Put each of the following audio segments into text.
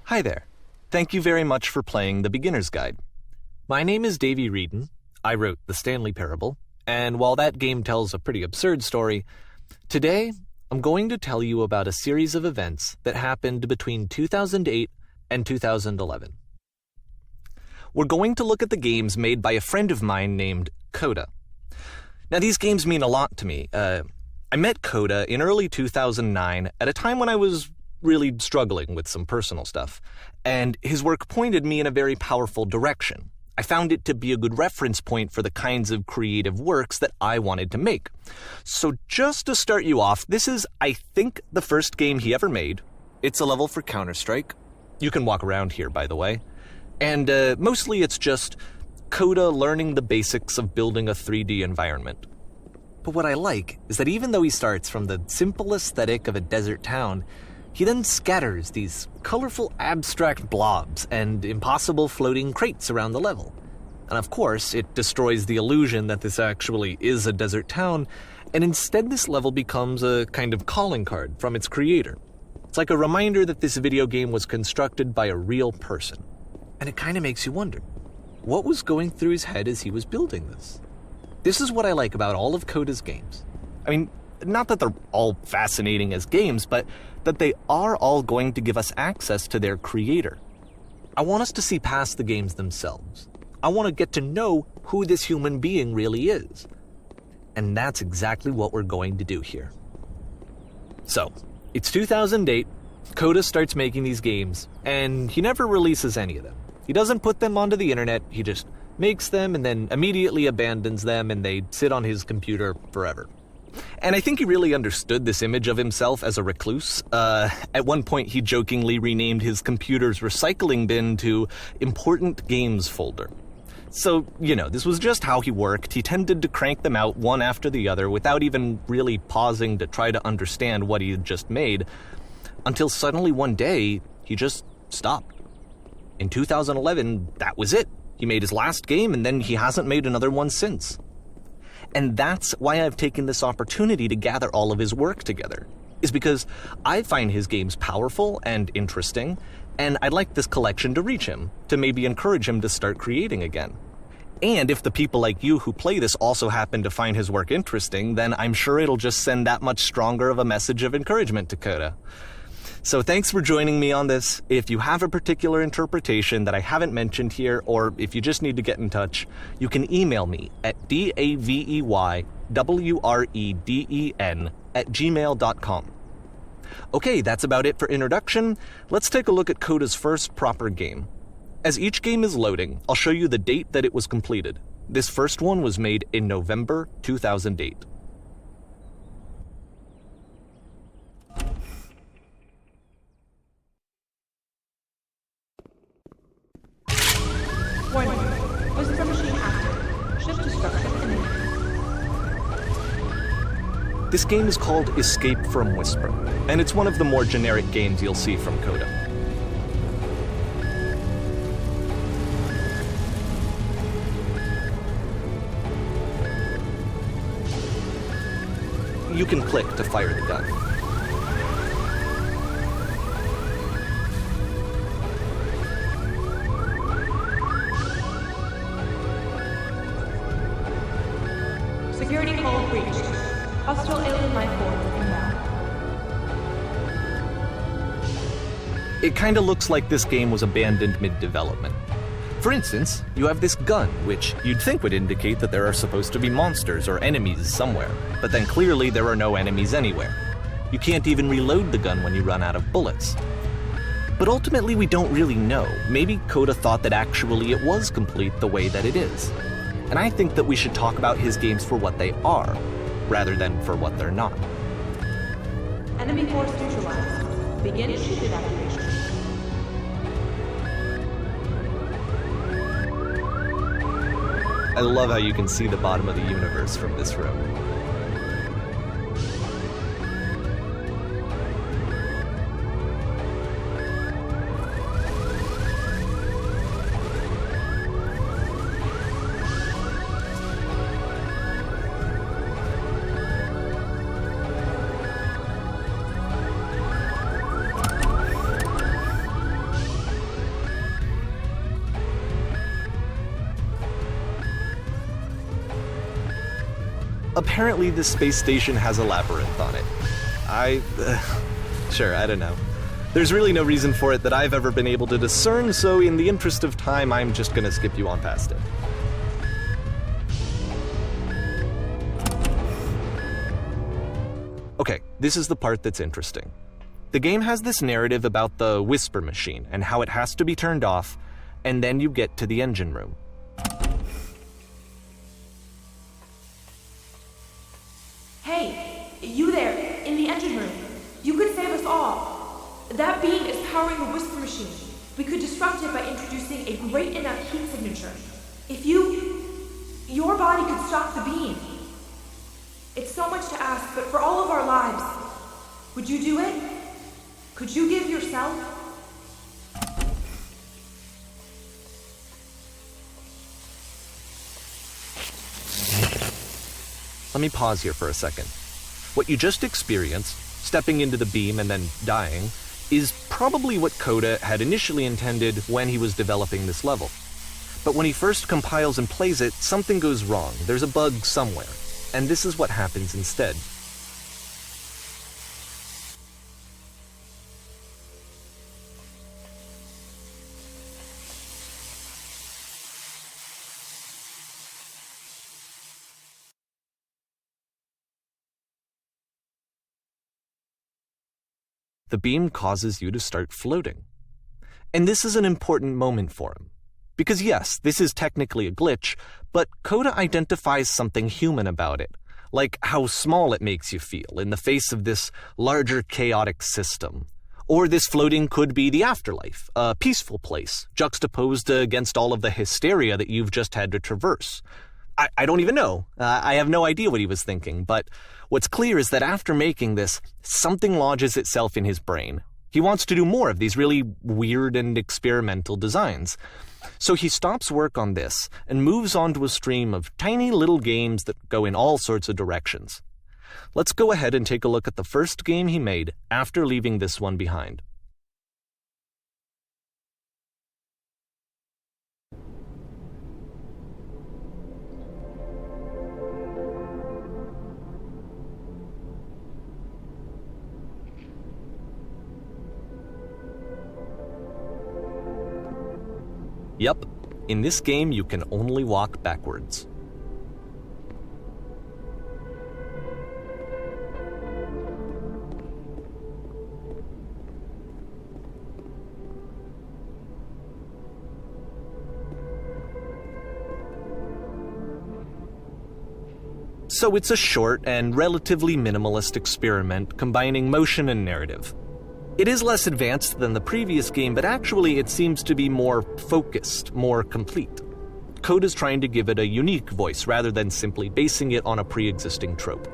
Hi there. Thank you very much for playing The Beginner's Guide. My name is Davey Wreden. I wrote the Stanley Parable, and while that game tells a pretty absurd story, today I'm going to tell you about a series of events that happened between 2008 and 2011. We're going to look at the games made by a friend of mine named Coda. Now, these games mean a lot to me. I met Coda in early 2009 at a time when I was really struggling with some personal stuff, and his work pointed me in a very powerful direction. I found it to be a good reference point for the kinds of creative works that I wanted to make. So just to start you off, this is, I think, the first game he ever made. It's a level for Counter-Strike. You can walk around here, by the way. And mostly it's just Coda learning the basics of building a 3D environment. But what I like is that even though he starts from the simple aesthetic of a desert town, he then scatters these colorful abstract blobs and impossible floating crates around the level. And of course, it destroys the illusion that this actually is a desert town, and instead this level becomes a kind of calling card from its creator. It's like a reminder that this video game was constructed by a real person. And it kind of makes you wonder, what was going through his head as he was building this? This is what I like about all of Coda's games. I mean, not that they're all fascinating as games, but that they are all going to give us access to their creator. I want us to see past the games themselves. I want to get to know who this human being really is. And that's exactly what we're going to do here. So, it's 2008, Coda starts making these games, and he never releases any of them. He doesn't put them onto the internet, he just makes them and then immediately abandons them, and they sit on his computer forever. And I think he really understood this image of himself as a recluse. At one point, he jokingly renamed his computer's recycling bin to Important Games Folder. So, this was just how he worked. He tended to crank them out one after the other without even really pausing to try to understand what he had just made, until suddenly one day, he just stopped. In 2011, that was it. He made his last game, and then he hasn't made another one since. And that's why I've taken this opportunity to gather all of his work together, is because I find his games powerful and interesting, and I'd like this collection to reach him, to maybe encourage him to start creating again. And if the people like you who play this also happen to find his work interesting, then I'm sure it'll just send that much stronger of a message of encouragement to Coda. So thanks for joining me on this. If you have a particular interpretation that I haven't mentioned here, or if you just need to get in touch, you can email me at daveywreden@gmail.com. Okay, that's about it for introduction. Let's take a look at Coda's first proper game. As each game is loading, I'll show you the date that it was completed. This first one was made in November 2008. Warning. Whisper machine active. Shift destruction imminent. This game is called Escape from Whisper, and it's one of the more generic games you'll see from Coda. You can click to fire the gun. Security call breached. Hostile alien life form inbound. It kinda looks like this game was abandoned mid-development. For instance, you have this gun, which you'd think would indicate that there are supposed to be monsters or enemies somewhere, but then clearly there are no enemies anywhere. You can't even reload the gun when you run out of bullets. But ultimately we don't really know. Maybe Coda thought that actually it was complete the way that it is. And I think that we should talk about his games for what they are, rather than for what they're not. Enemy force neutralized. Begin ship evacuation. I love how you can see the bottom of the universe from this room. apparently this space station has a labyrinth on it. Sure, I don't know. There's really no reason for it that I've ever been able to discern, so in the interest of time, I'm just gonna skip you on past it. Okay, this is the part that's interesting. The game has this narrative about the whisper machine and how it has to be turned off, and then you get to the engine room. Hey, you there, in the engine room. You could save us all. That beam is powering the whisper machine. We could disrupt it by introducing a great enough heat signature. If your body could stop the beam. It's so much to ask, but for all of our lives, would you do it? Could you give yourself? Let me pause here for a second. What you just experienced, stepping into the beam and then dying, is probably what Coda had initially intended when he was developing this level. But when he first compiles and plays it, something goes wrong. There's a bug somewhere. And this is what happens instead. The beam causes you to start floating. And this is an important moment for him. Because yes, this is technically a glitch, but Coda identifies something human about it, like how small it makes you feel in the face of this larger chaotic system. Or this floating could be the afterlife, a peaceful place, juxtaposed against all of the hysteria that you've just had to traverse. I don't even know. I have no idea what he was thinking, but what's clear is that after making this, something lodges itself in his brain. He wants to do more of these really weird and experimental designs. So he stops work on this and moves on to a stream of tiny little games that go in all sorts of directions. Let's go ahead and take a look at the first game he made after leaving this one behind. Yep, in this game you can only walk backwards. So it's a short and relatively minimalist experiment combining motion and narrative. It is less advanced than the previous game, but actually it seems to be more focused, more complete. Coda's trying to give it a unique voice rather than simply basing it on a pre-existing trope.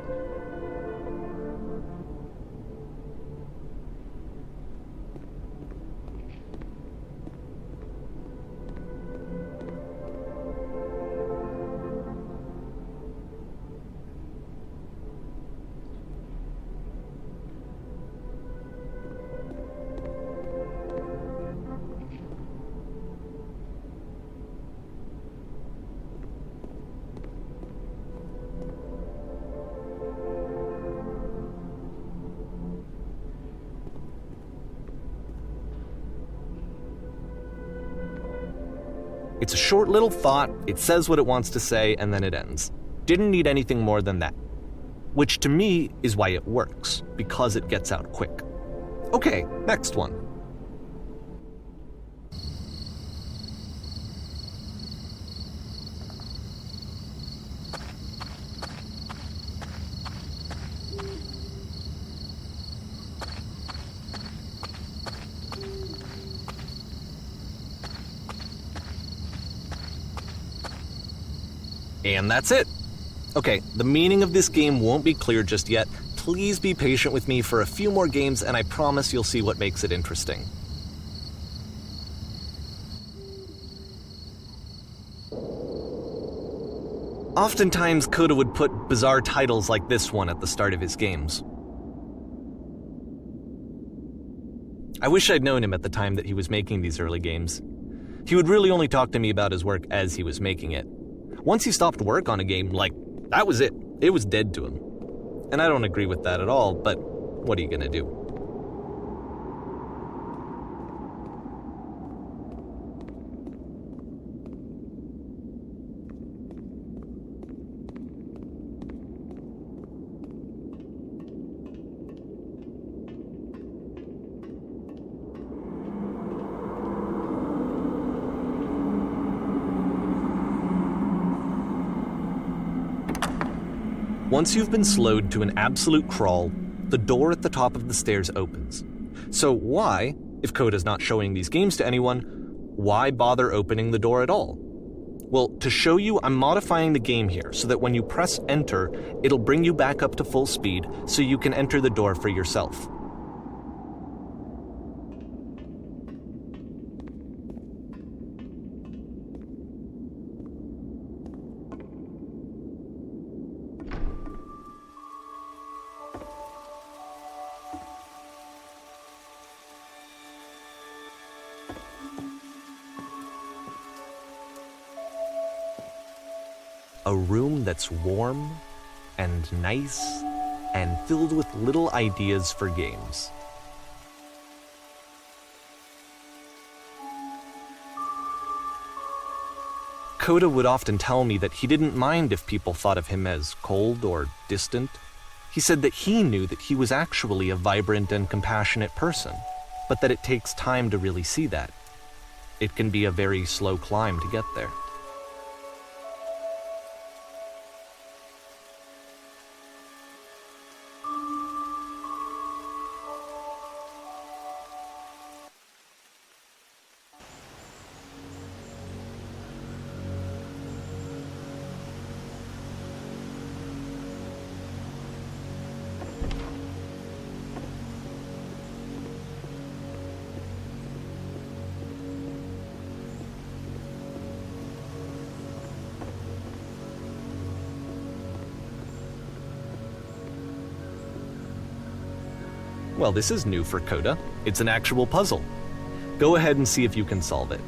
It's a short little thought, it says what it wants to say, and then it ends. Didn't need anything more than that. Which to me is why it works, because it gets out quick. Okay, next one. And that's it. Okay, the meaning of this game won't be clear just yet. Please be patient with me for a few more games, and I promise you'll see what makes it interesting. Oftentimes, Coda would put bizarre titles like this one at the start of his games. I wish I'd known him at the time that he was making these early games. He would really only talk to me about his work as he was making it. Once he stopped work on a game, that was it. It was dead to him. And I don't agree with that at all, but what are you gonna do? Once you've been slowed to an absolute crawl, the door at the top of the stairs opens. So why, if Coda's not showing these games to anyone, why bother opening the door at all? Well, to show you, I'm modifying the game here so that when you press enter, it'll bring you back up to full speed so you can enter the door for yourself. A room that's warm and nice and filled with little ideas for games. Coda would often tell me that he didn't mind if people thought of him as cold or distant. He said that he knew that he was actually a vibrant and compassionate person, but that it takes time to really see that. It can be a very slow climb to get there. Well, this is new for Coda. It's an actual puzzle. Go ahead and see if you can solve it.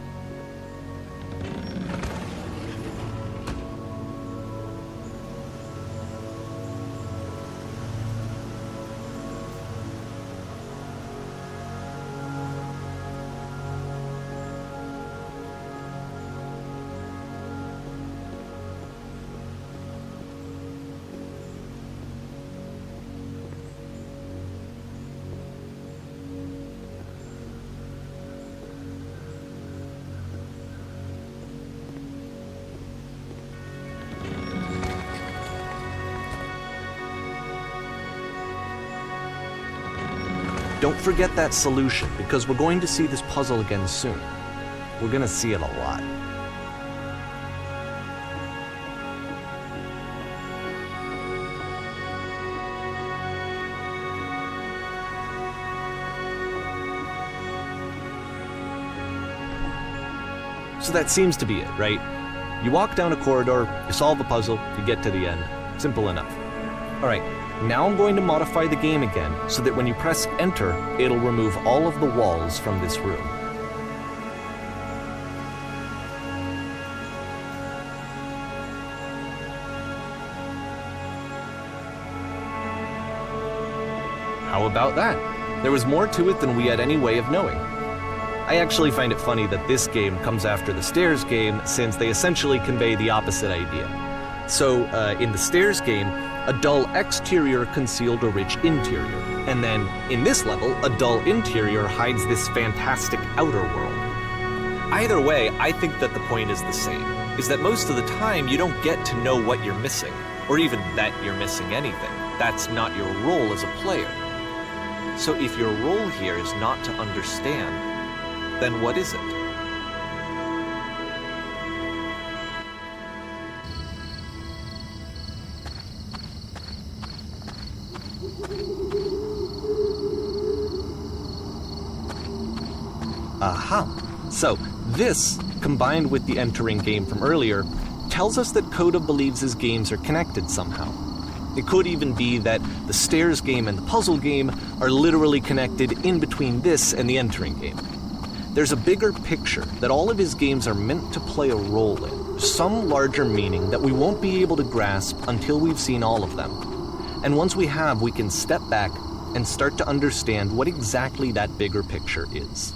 Don't forget that solution, because we're going to see this puzzle again soon. We're going to see it a lot. So that seems to be it, right? You walk down a corridor, you solve a puzzle, you get to the end. Simple enough. All right. Now I'm going to modify the game again so that when you press enter, it'll remove all of the walls from this room. How about that? There was more to it than we had any way of knowing. I actually find it funny that this game comes after the Stairs game, since they essentially convey the opposite idea. So, in the Stairs game, a dull exterior concealed a rich interior. And then, in this level, a dull interior hides this fantastic outer world. Either way, I think that the point is the same, is that most of the time you don't get to know what you're missing, or even that you're missing anything. That's not your role as a player. So if your role here is not to understand, then what is it? Aha! So, this, combined with the entering game from earlier, tells us that Coda believes his games are connected somehow. It could even be that the Stairs game and the puzzle game are literally connected in between this and the entering game. There's a bigger picture that all of his games are meant to play a role in. some larger meaning that we won't be able to grasp until we've seen all of them. And once we have, we can step back and start to understand what exactly that bigger picture is.